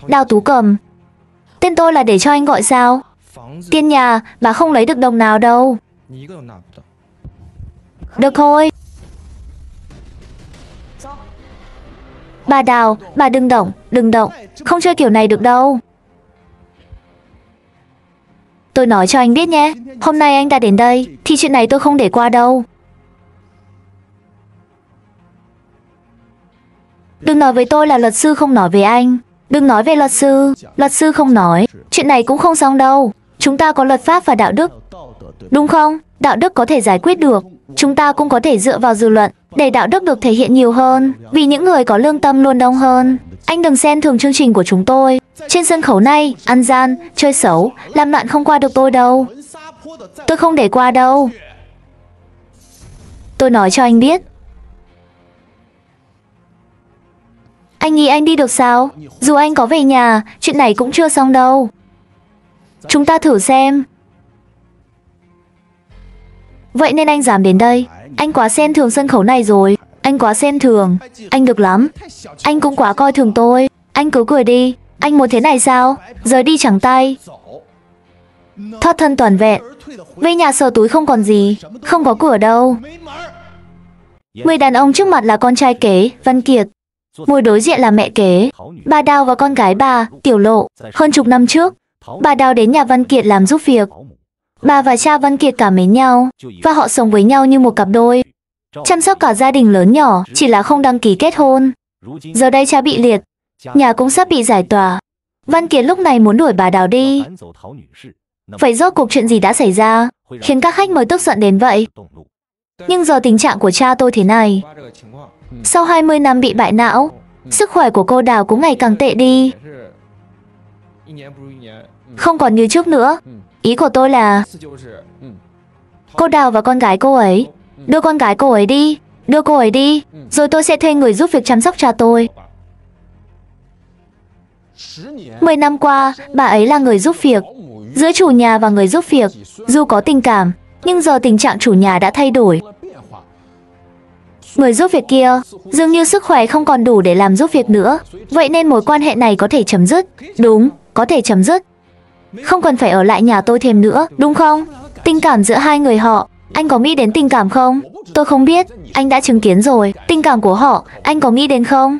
Đào Tú Cầm. Tên tôi là để cho anh gọi sao? Tiền nhà, bà không lấy được đồng nào đâu. Được thôi. Bà Đào, bà đừng động, đừng động. Không chơi kiểu này được đâu. Tôi nói cho anh biết nhé, hôm nay anh đã đến đây, thì chuyện này tôi không để qua đâu. Đừng nói với tôi là luật sư không nói với anh. Đừng nói về luật sư không nói. Chuyện này cũng không xong đâu. Chúng ta có luật pháp và đạo đức. Đúng không? Đạo đức có thể giải quyết được. Chúng ta cũng có thể dựa vào dư luận để đạo đức được thể hiện nhiều hơn. Vì những người có lương tâm luôn đông hơn. Anh đừng xem thường chương trình của chúng tôi. Trên sân khấu này, ăn gian, chơi xấu, làm loạn không qua được tôi đâu. Tôi không để qua đâu. Tôi nói cho anh biết. Anh nghĩ anh đi được sao? Dù anh có về nhà, chuyện này cũng chưa xong đâu. Chúng ta thử xem. Vậy nên anh dám đến đây. Anh quá xem thường sân khấu này rồi. Anh quá xem thường. Anh được lắm. Anh cũng quá coi thường tôi. Anh cứ cười đi. Anh muốn thế này sao? Rời đi trắng tay. Thoát thân toàn vẹn. Về nhà sờ túi không còn gì. Không có cửa đâu. Người đàn ông trước mặt là con trai kế, Văn Kiệt. Ngồi đối diện là mẹ kế, bà Đào và con gái bà, Tiểu Lộ. Hơn chục năm trước, bà Đào đến nhà Văn Kiệt làm giúp việc. Bà và cha Văn Kiệt cảm mến nhau, và họ sống với nhau như một cặp đôi. Chăm sóc cả gia đình lớn nhỏ, chỉ là không đăng ký kết hôn. Giờ đây cha bị liệt, nhà cũng sắp bị giải tỏa. Văn Kiệt lúc này muốn đuổi bà Đào đi. Vậy rốt cuộc chuyện gì đã xảy ra, khiến các khách mời tức giận đến vậy? Nhưng giờ tình trạng của cha tôi thế này. Sau 20 năm bị bại não, sức khỏe của cô Đào cũng ngày càng tệ đi. Không còn như trước nữa. Ý của tôi là cô Đào và con gái cô ấy, đưa con gái cô ấy đi, đưa cô ấy đi, rồi tôi sẽ thuê người giúp việc chăm sóc cha tôi. 10 năm qua, bà ấy là người giúp việc. Giữa chủ nhà và người giúp việc, dù có tình cảm, nhưng giờ tình trạng chủ nhà đã thay đổi. Người giúp việc kia dường như sức khỏe không còn đủ để làm giúp việc nữa. Vậy nên mối quan hệ này có thể chấm dứt. Đúng, có thể chấm dứt. Không cần phải ở lại nhà tôi thêm nữa, đúng không? Tình cảm giữa hai người họ, anh có nghĩ đến tình cảm không? Tôi không biết, anh đã chứng kiến rồi. Tình cảm của họ, anh có nghĩ đến không?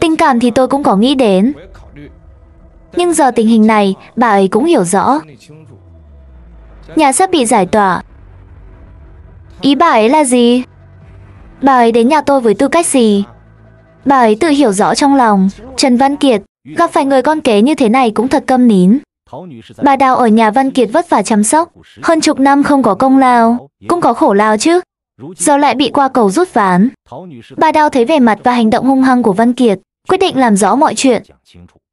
Tình cảm thì tôi cũng có nghĩ đến. Nhưng giờ tình hình này, bà ấy cũng hiểu rõ. Nhà sắp bị giải tỏa. Ý bà ấy là gì? Bà ấy đến nhà tôi với tư cách gì? Bà ấy tự hiểu rõ trong lòng. Trần Văn Kiệt, gặp phải người con kế như thế này cũng thật câm nín. Bà Đào ở nhà Văn Kiệt vất vả chăm sóc. Hơn chục năm không có công lao, cũng có khổ lao chứ. Giờ lại bị qua cầu rút ván. Bà Đào thấy vẻ mặt và hành động hung hăng của Văn Kiệt, quyết định làm rõ mọi chuyện.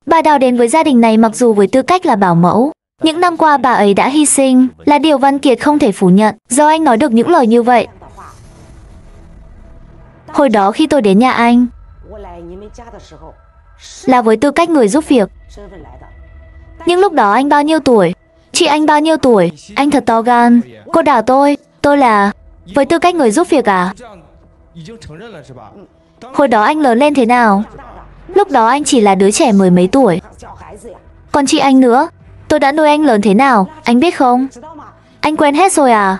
Bà Đào đến với gia đình này mặc dù với tư cách là bảo mẫu. Những năm qua bà ấy đã hy sinh, là điều Văn Kiệt không thể phủ nhận. Do anh nói được những lời như vậy. Hồi đó khi tôi đến nhà anh, là với tư cách người giúp việc. Nhưng lúc đó anh bao nhiêu tuổi? Chị anh bao nhiêu tuổi? Anh thật to gan. Cô Đào tôi là với tư cách người giúp việc à? Hồi đó anh lớn lên thế nào? Lúc đó anh chỉ là đứa trẻ mười mấy tuổi. Còn chị anh nữa, tôi đã nuôi anh lớn thế nào, anh biết không? Anh quên hết rồi à?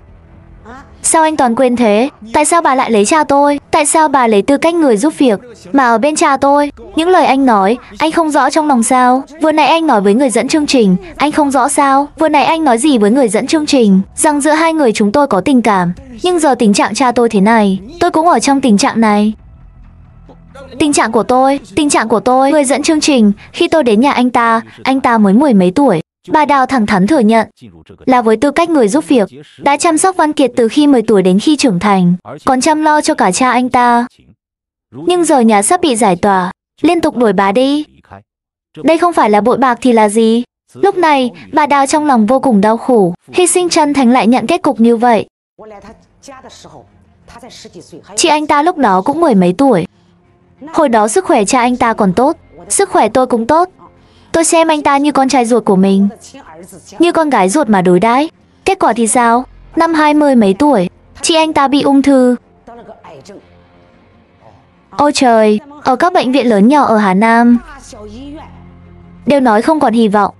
Sao anh toàn quên thế? Tại sao bà lại lấy cha tôi? Tại sao bà lấy tư cách người giúp việc mà ở bên cha tôi? Những lời anh nói, anh không rõ trong lòng sao? Vừa nãy anh nói với người dẫn chương trình, anh không rõ sao? Vừa nãy anh nói gì với người dẫn chương trình? Rằng giữa hai người chúng tôi có tình cảm. Nhưng giờ tình trạng cha tôi thế này, tôi cũng ở trong tình trạng này. Tình trạng của tôi, người dẫn chương trình, khi tôi đến nhà anh ta mới mười mấy tuổi. Bà Đào thẳng thắn thừa nhận, là với tư cách người giúp việc, đã chăm sóc Văn Kiệt từ khi 10 tuổi đến khi trưởng thành, còn chăm lo cho cả cha anh ta. Nhưng giờ nhà sắp bị giải tỏa, liên tục đuổi bà đi. Đây không phải là bội bạc thì là gì? Lúc này, bà Đào trong lòng vô cùng đau khổ, hy sinh chân thành lại nhận kết cục như vậy. Chị anh ta lúc đó cũng mười mấy tuổi. Hồi đó sức khỏe cha anh ta còn tốt, sức khỏe tôi cũng tốt. Tôi xem anh ta như con trai ruột của mình, như con gái ruột mà đối đãi. Kết quả thì sao? Năm 20 mấy tuổi, chị anh ta bị ung thư. Ôi trời, ở các bệnh viện lớn nhỏ ở Hà Nam đều nói không còn hy vọng.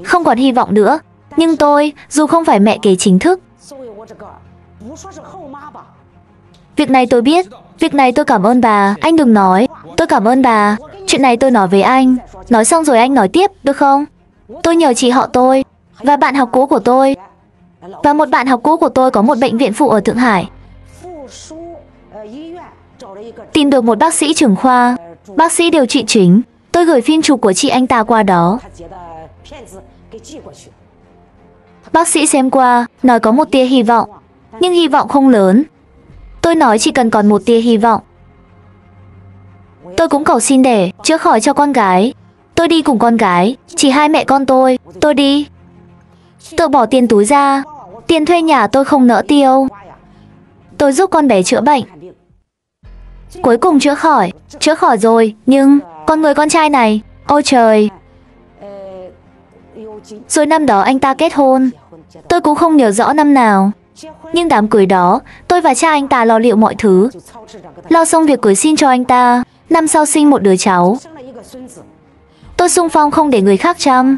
Không còn hy vọng nữa. Nhưng tôi, dù không phải mẹ kế chính thức, việc này tôi biết, việc này tôi cảm ơn bà. Anh đừng nói, tôi cảm ơn bà. Chuyện này tôi nói với anh. Nói xong rồi anh nói tiếp, được không? Tôi nhờ chị họ tôi và bạn học cũ của tôi. Và một bạn học cũ của tôi có một bệnh viện phụ ở Thượng Hải. Tìm được một bác sĩ trưởng khoa, bác sĩ điều trị chính. Tôi gửi phim chụp của chị anh ta qua đó. Bác sĩ xem qua, nói có một tia hy vọng, nhưng hy vọng không lớn. Tôi nói chỉ cần còn một tia hy vọng. Tôi cũng cầu xin để chữa khỏi cho con gái. Tôi đi cùng con gái, chỉ hai mẹ con tôi đi. Tự bỏ tiền túi ra, tiền thuê nhà tôi không nỡ tiêu. Tôi giúp con bé chữa bệnh. Cuối cùng chữa khỏi rồi, nhưng con người con trai này, ôi trời. Rồi năm đó anh ta kết hôn. Tôi cũng không nhớ rõ năm nào. Nhưng đám cưới đó, tôi và cha anh ta lo liệu mọi thứ. Lo xong việc cưới xin cho anh ta. Năm sau sinh một đứa cháu. Tôi xung phong không để người khác chăm.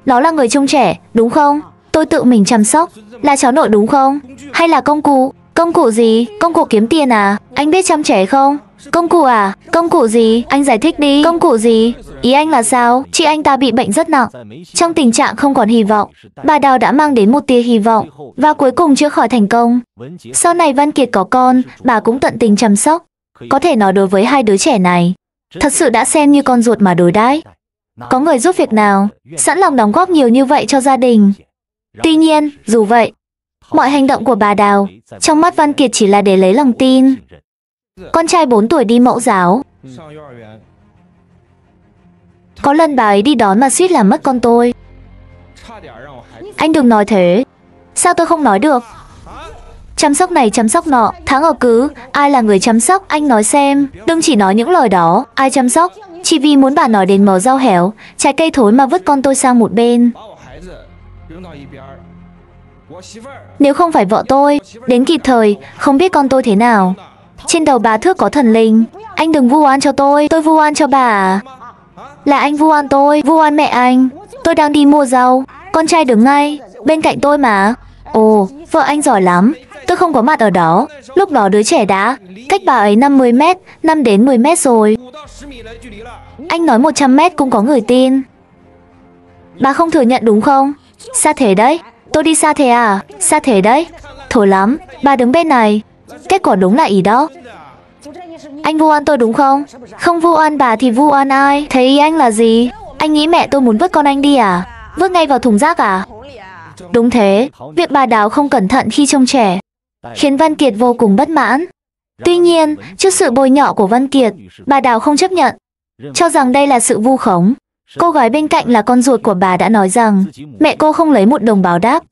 Đó là người trông trẻ, đúng không? Tôi tự mình chăm sóc. Là cháu nội đúng không? Hay là công cụ? Công cụ gì? Công cụ kiếm tiền à? Anh biết chăm trẻ không? Công cụ à? Công cụ gì? Anh giải thích đi. Công cụ gì? Ý anh là sao? Chị anh ta bị bệnh rất nặng. Trong tình trạng không còn hy vọng, bà Đào đã mang đến một tia hy vọng và cuối cùng chữa khỏi thành công. Sau này Văn Kiệt có con, bà cũng tận tình chăm sóc. Có thể nói đối với hai đứa trẻ này, thật sự đã xem như con ruột mà đối đãi. Có người giúp việc nào, sẵn lòng đóng góp nhiều như vậy cho gia đình. Tuy nhiên, dù vậy, mọi hành động của bà Đào trong mắt Văn Kiệt chỉ là để lấy lòng tin. Con trai 4 tuổi đi mẫu giáo. Có lần bà ấy đi đón mà suýt làm mất con tôi. Anh đừng nói thế. Sao tôi không nói được? Chăm sóc này chăm sóc nọ, tháng ở cứ, ai là người chăm sóc, anh nói xem. Đừng chỉ nói những lời đó, ai chăm sóc. Chỉ vì muốn bà nói đến mớ rau héo, trái cây thối mà vứt con tôi sang một bên. Nếu không phải vợ tôi đến kịp thời, không biết con tôi thế nào. Trên đầu bà thước có thần linh. Anh đừng vu oan cho tôi vu oan cho bà à? Là anh vu oan tôi, vu oan mẹ anh. Tôi đang đi mua rau, con trai đứng ngay bên cạnh tôi mà. Ồ, vợ anh giỏi lắm. Tôi không có mặt ở đó. Lúc đó đứa trẻ đã cách bà ấy 50 mét, 5 đến 10 mét rồi. Anh nói 100 mét cũng có người tin. Bà không thừa nhận đúng không? Xa thế đấy. Tôi đi xa thế à? Xa thế đấy. Thổi lắm, bà đứng bên này. Kết quả đúng là ý đó. Anh vu oan tôi đúng không? Không vu oan bà thì vu oan ai? Thế ý anh là gì? Anh nghĩ mẹ tôi muốn vứt con anh đi à? Vứt ngay vào thùng rác à? Đúng thế, việc bà Đào không cẩn thận khi trông trẻ khiến Văn Kiệt vô cùng bất mãn. Tuy nhiên, trước sự bôi nhọ của Văn Kiệt, bà Đào không chấp nhận, cho rằng đây là sự vu khống. Cô gái bên cạnh là con ruột của bà đã nói rằng mẹ cô không lấy một đồng báo đáp.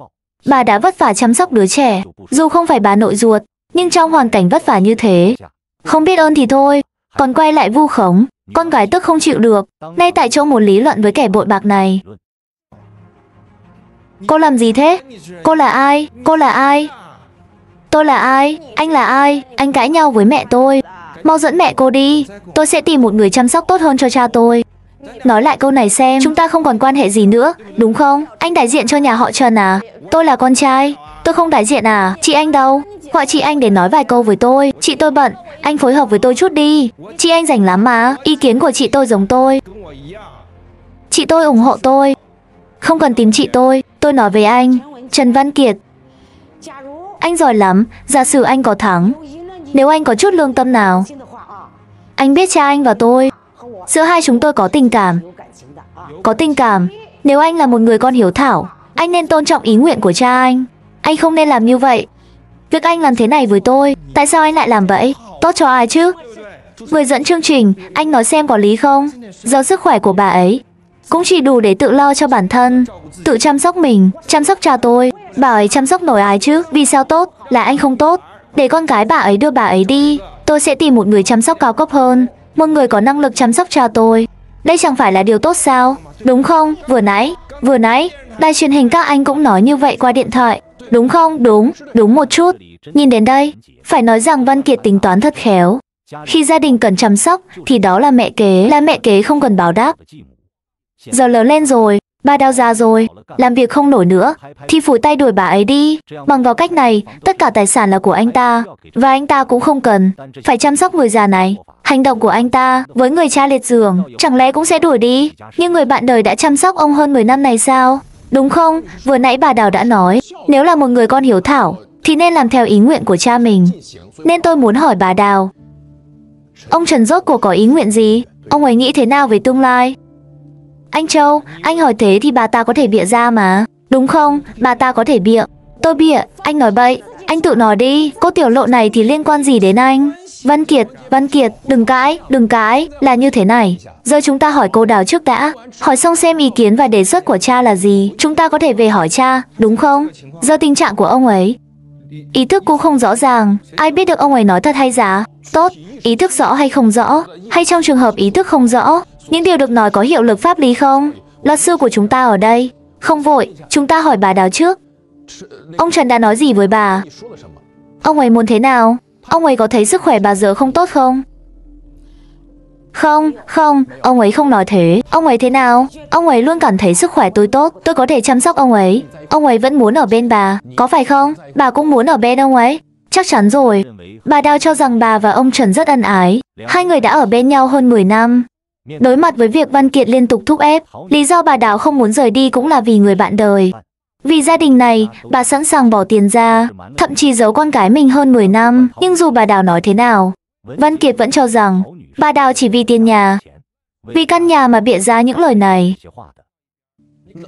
Bà đã vất vả chăm sóc đứa trẻ, dù không phải bà nội ruột, nhưng trong hoàn cảnh vất vả như thế, không biết ơn thì thôi, còn quay lại vu khống. Con gái tức không chịu được, ngay tại chỗ muốn lý luận với kẻ bội bạc này. Cô làm gì thế? Cô là ai? Cô là ai? Tôi là ai? Anh là ai? Anh cãi nhau với mẹ tôi. Mau dẫn mẹ cô đi. Tôi sẽ tìm một người chăm sóc tốt hơn cho cha tôi. Nói lại câu này xem, chúng ta không còn quan hệ gì nữa, đúng không? Anh đại diện cho nhà họ Trần à? Tôi là con trai. Tôi không đại diện à? Chị anh đâu? Gọi chị anh để nói vài câu với tôi. Chị tôi bận, anh phối hợp với tôi chút đi. Chị anh rảnh lắm mà. Ý kiến của chị tôi giống tôi. Chị tôi ủng hộ tôi. Không cần tìm chị tôi nói với anh, Trần Văn Kiệt. Anh giỏi lắm, giả sử anh có thắng. Nếu anh có chút lương tâm nào. Anh biết cha anh và tôi, giữa hai chúng tôi có tình cảm. Có tình cảm. Nếu anh là một người con hiếu thảo, anh nên tôn trọng ý nguyện của cha anh. Anh không nên làm như vậy. Việc anh làm thế này với tôi, tại sao anh lại làm vậy? Tốt cho ai chứ? Người dẫn chương trình, anh nói xem có lý không? Do sức khỏe của bà ấy cũng chỉ đủ để tự lo cho bản thân, tự chăm sóc mình, chăm sóc cha tôi. Bà ấy chăm sóc nổi ai chứ? Vì sao tốt? Là anh không tốt. Để con gái bà ấy đưa bà ấy đi. Tôi sẽ tìm một người chăm sóc cao cấp hơn, một người có năng lực chăm sóc cha tôi. Đây chẳng phải là điều tốt sao? Đúng không? Vừa nãy, đài truyền hình các anh cũng nói như vậy qua điện thoại. Đúng không? Đúng một chút. Nhìn đến đây, phải nói rằng Văn Kiệt tính toán thật khéo. Khi gia đình cần chăm sóc thì đó là mẹ kế không cần báo đáp. Giờ lớn lên rồi, bà Đào già rồi, làm việc không nổi nữa, thì phủi tay đuổi bà ấy đi. Bằng vào cách này, tất cả tài sản là của anh ta, và anh ta cũng không cần phải chăm sóc người già này. Hành động của anh ta với người cha liệt giường chẳng lẽ cũng sẽ đuổi đi. Nhưng người bạn đời đã chăm sóc ông hơn 10 năm này sao? Đúng không? Vừa nãy bà Đào đã nói, nếu là một người con hiếu thảo thì nên làm theo ý nguyện của cha mình. Nên tôi muốn hỏi bà Đào, ông Trần rốt cuộc có ý nguyện gì? Ông ấy nghĩ thế nào về tương lai? Anh Châu, anh hỏi thế thì bà ta có thể bịa ra mà. Đúng không? Bà ta có thể bịa. Tôi bịa, anh nói bậy. Anh tự nói đi, cô tiểu lộ này thì liên quan gì đến anh? Văn Kiệt, đừng cãi, là như thế này. Giờ chúng ta hỏi cô Đào trước đã. Hỏi xong xem ý kiến và đề xuất của cha là gì. Chúng ta có thể về hỏi cha, đúng không? Giờ tình trạng của ông ấy, ý thức cũng không rõ ràng. Ai biết được ông ấy nói thật hay giả? Tốt, ý thức rõ hay không rõ? Hay trong trường hợp ý thức không rõ, những điều được nói có hiệu lực pháp lý không? Luật sư của chúng ta ở đây. Không vội, chúng ta hỏi bà Đào trước. Ông Trần đã nói gì với bà? Ông ấy muốn thế nào? Ông ấy có thấy sức khỏe bà giờ không tốt không? Không, ông ấy không nói thế. Ông ấy thế nào? Ông ấy luôn cảm thấy sức khỏe tôi tốt, tôi có thể chăm sóc ông ấy. Ông ấy vẫn muốn ở bên bà, có phải không? Bà cũng muốn ở bên ông ấy. Chắc chắn rồi. Bà Đào cho rằng bà và ông Trần rất ân ái. Hai người đã ở bên nhau hơn 10 năm. Đối mặt với việc Văn Kiệt liên tục thúc ép, lý do bà Đào không muốn rời đi cũng là vì người bạn đời. Vì gia đình này, bà sẵn sàng bỏ tiền ra, thậm chí giấu con gái mình hơn 10 năm. Nhưng dù bà Đào nói thế nào, Văn Kiệt vẫn cho rằng bà Đào chỉ vì tiền nhà, vì căn nhà mà bịa ra những lời này.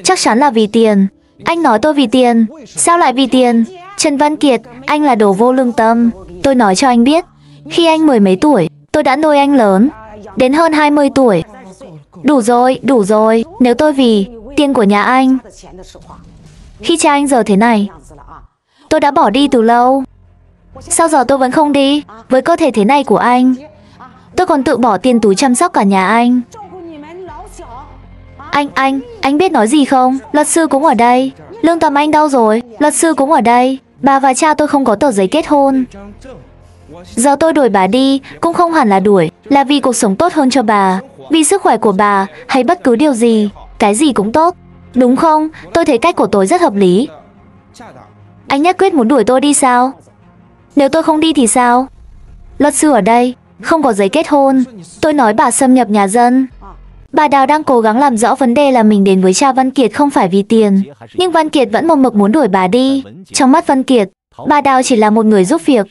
Chắc chắn là vì tiền. Anh nói tôi vì tiền. Sao lại vì tiền? Trần Văn Kiệt, anh là đồ vô lương tâm. Tôi nói cho anh biết, khi anh mười mấy tuổi, tôi đã nuôi anh lớn đến hơn 20 tuổi. Đủ rồi. Nếu tôi vì tiền của nhà anh, khi cha anh giờ thế này, tôi đã bỏ đi từ lâu. Sao giờ tôi vẫn không đi? Với cơ thể thế này của anh, tôi còn tự bỏ tiền túi chăm sóc cả nhà anh. Anh biết nói gì không? Luật sư cũng ở đây. Lương tâm anh đâu rồi? Luật sư cũng ở đây. Bà và cha tôi không có tờ giấy kết hôn. Giờ tôi đuổi bà đi, cũng không hẳn là đuổi, là vì cuộc sống tốt hơn cho bà, vì sức khỏe của bà, hay bất cứ điều gì, cái gì cũng tốt. Đúng không? Tôi thấy cách của tôi rất hợp lý. Anh nhất quyết muốn đuổi tôi đi sao? Nếu tôi không đi thì sao? Luật sư ở đây, không có giấy kết hôn. Tôi nói bà xâm nhập nhà dân. Bà Đào đang cố gắng làm rõ vấn đề là mình đến với cha Văn Kiệt không phải vì tiền. Nhưng Văn Kiệt vẫn một mực muốn đuổi bà đi. Trong mắt Văn Kiệt, bà Đào chỉ là một người giúp việc.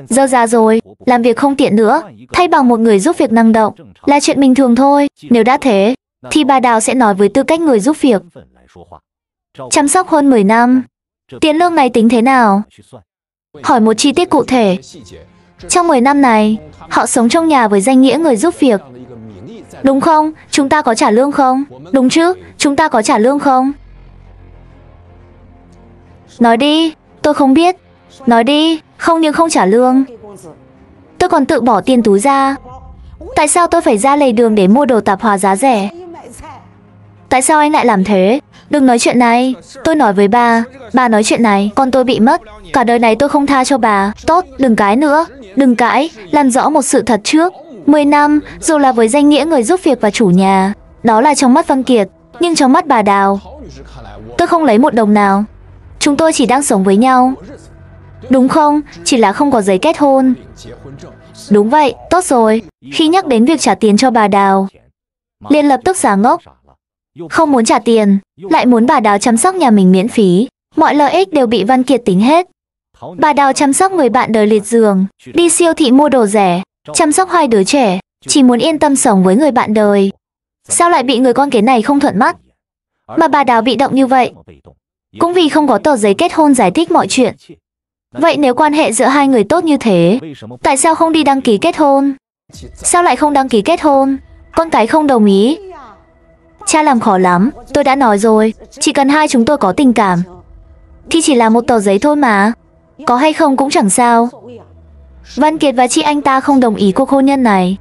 Giờ già rồi, làm việc không tiện nữa, thay bằng một người giúp việc năng động là chuyện bình thường thôi. Nếu đã thế, thì bà Đào sẽ nói với tư cách người giúp việc. Chăm sóc hơn 10 năm, tiền lương này tính thế nào? Hỏi một chi tiết cụ thể. Trong 10 năm này, họ sống trong nhà với danh nghĩa người giúp việc. Đúng không? Chúng ta có trả lương không? Đúng chứ? Chúng ta có trả lương không? Nói đi, tôi không biết. Nói đi, không nhưng không trả lương. Tôi còn tự bỏ tiền túi ra. Tại sao tôi phải ra lề đường để mua đồ tạp hóa giá rẻ? Tại sao anh lại làm thế? Đừng nói chuyện này. Tôi nói với bà nói chuyện này, con tôi bị mất. Cả đời này tôi không tha cho bà. Tốt, đừng cãi nữa. Đừng cãi, làm rõ một sự thật trước. 10 năm, dù là với danh nghĩa người giúp việc và chủ nhà, đó là trong mắt Văn Kiệt. Nhưng trong mắt bà Đào, tôi không lấy một đồng nào. Chúng tôi chỉ đang sống với nhau. Đúng không? Chỉ là không có giấy kết hôn. Đúng vậy, tốt rồi. Khi nhắc đến việc trả tiền cho bà Đào, liền lập tức giả ngốc. Không muốn trả tiền, lại muốn bà Đào chăm sóc nhà mình miễn phí. Mọi lợi ích đều bị Văn Kiệt tính hết. Bà Đào chăm sóc người bạn đời liệt giường, đi siêu thị mua đồ rẻ, chăm sóc 2 đứa trẻ, chỉ muốn yên tâm sống với người bạn đời. Sao lại bị người con kế này không thuận mắt? Mà bà Đào bị động như vậy, cũng vì không có tờ giấy kết hôn giải thích mọi chuyện. Vậy nếu quan hệ giữa hai người tốt như thế, tại sao không đi đăng ký kết hôn? Sao lại không đăng ký kết hôn? Con cái không đồng ý. Cha làm khó lắm, tôi đã nói rồi, chỉ cần hai chúng tôi có tình cảm thì chỉ là một tờ giấy thôi mà. Có hay không cũng chẳng sao. Văn Kiệt và chị anh ta không đồng ý cuộc hôn nhân này.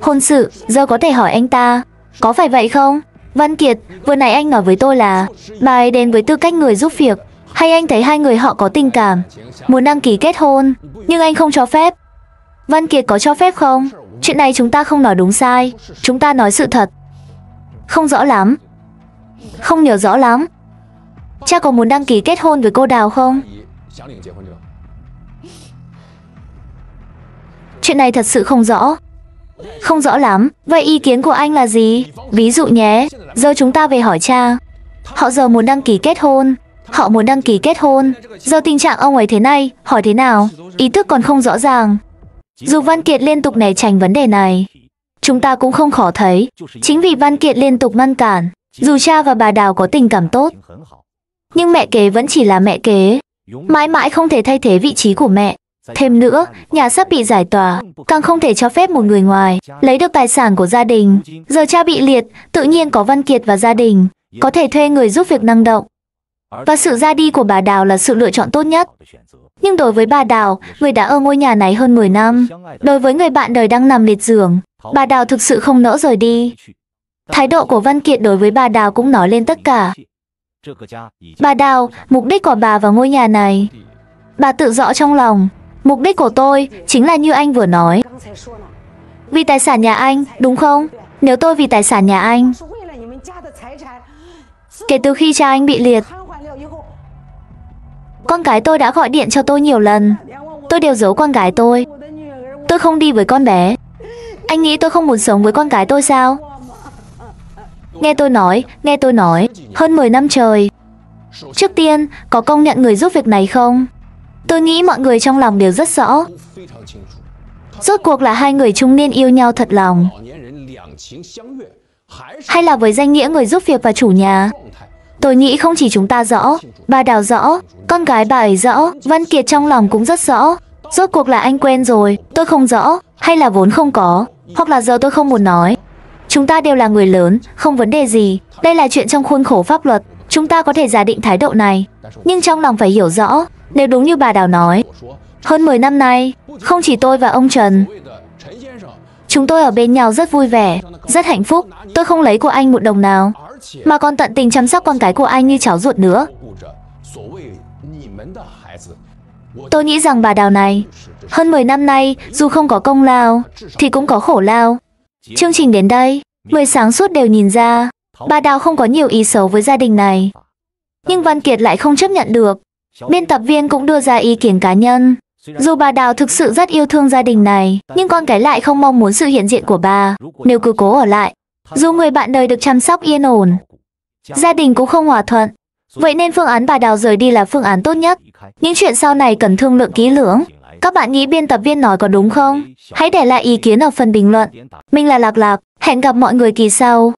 Hôn sự, giờ có thể hỏi anh ta, có phải vậy không? Văn Kiệt, vừa nãy anh nói với tôi là bà ấy đến với tư cách người giúp việc. Hay anh thấy hai người họ có tình cảm, muốn đăng ký kết hôn, nhưng anh không cho phép. Văn Kiệt có cho phép không? Chuyện này chúng ta không nói đúng sai, chúng ta nói sự thật. Không rõ lắm. Không nhớ rõ lắm. Cha có muốn đăng ký kết hôn với cô Đào không? Chuyện này thật sự không rõ. Không rõ lắm. Vậy ý kiến của anh là gì? Ví dụ nhé, giờ chúng ta về hỏi cha. Họ giờ muốn đăng ký kết hôn. Họ muốn đăng ký kết hôn. Giờ tình trạng ông ấy thế này, hỏi thế nào? Ý thức còn không rõ ràng. Dù Văn Kiệt liên tục né tránh vấn đề này, chúng ta cũng không khó thấy. Chính vì Văn Kiệt liên tục ngăn cản, dù cha và bà Đào có tình cảm tốt, nhưng mẹ kế vẫn chỉ là mẹ kế, mãi mãi không thể thay thế vị trí của mẹ. Thêm nữa, nhà sắp bị giải tỏa, càng không thể cho phép một người ngoài lấy được tài sản của gia đình. Giờ cha bị liệt, tự nhiên có Văn Kiệt và gia đình, có thể thuê người giúp việc năng động. Và sự ra đi của bà Đào là sự lựa chọn tốt nhất. Nhưng đối với bà Đào, người đã ở ngôi nhà này hơn 10 năm, đối với người bạn đời đang nằm liệt giường, bà Đào thực sự không nỡ rời đi. Thái độ của Văn Kiệt đối với bà Đào cũng nói lên tất cả. Bà Đào, mục đích của bà vào ngôi nhà này, bà tự rõ trong lòng. Mục đích của tôi chính là như anh vừa nói. Vì tài sản nhà anh, đúng không? Nếu tôi vì tài sản nhà anh, kể từ khi cha anh bị liệt, con gái tôi đã gọi điện cho tôi nhiều lần. Tôi đều giấu con gái tôi. Tôi không đi với con bé. Anh nghĩ tôi không muốn sống với con gái tôi sao? Nghe tôi nói, hơn 10 năm trời. Trước tiên, có công nhận người giúp việc này không? Tôi nghĩ mọi người trong lòng đều rất rõ. Rốt cuộc là hai người trung niên yêu nhau thật lòng, hay là với danh nghĩa người giúp việc và chủ nhà? Tôi nghĩ không chỉ chúng ta rõ, bà Đào rõ, con gái bà ấy rõ, Văn Kiệt trong lòng cũng rất rõ. Rốt cuộc là anh quên rồi, tôi không rõ, hay là vốn không có, hoặc là giờ tôi không muốn nói. Chúng ta đều là người lớn, không vấn đề gì. Đây là chuyện trong khuôn khổ pháp luật, chúng ta có thể giả định thái độ này. Nhưng trong lòng phải hiểu rõ, nếu đúng như bà Đào nói, hơn 10 năm nay, không chỉ tôi và ông Trần, chúng tôi ở bên nhau rất vui vẻ, rất hạnh phúc. Tôi không lấy của anh một đồng nào, mà còn tận tình chăm sóc con cái của anh như cháu ruột nữa. Tôi nghĩ rằng bà Đào này, hơn 10 năm nay, dù không có công lao, thì cũng có khổ lao. Chương trình đến đây, người sáng suốt đều nhìn ra, bà Đào không có nhiều ý xấu với gia đình này. Nhưng Văn Kiệt lại không chấp nhận được. Biên tập viên cũng đưa ra ý kiến cá nhân. Dù bà Đào thực sự rất yêu thương gia đình này, nhưng con cái lại không mong muốn sự hiện diện của bà. Nếu cứ cố ở lại, dù người bạn đời được chăm sóc yên ổn, gia đình cũng không hòa thuận. Vậy nên phương án bà Đào rời đi là phương án tốt nhất. Những chuyện sau này cần thương lượng kỹ lưỡng. Các bạn nghĩ biên tập viên nói có đúng không? Hãy để lại ý kiến ở phần bình luận. Mình là Lạc Lạc, hẹn gặp mọi người kỳ sau.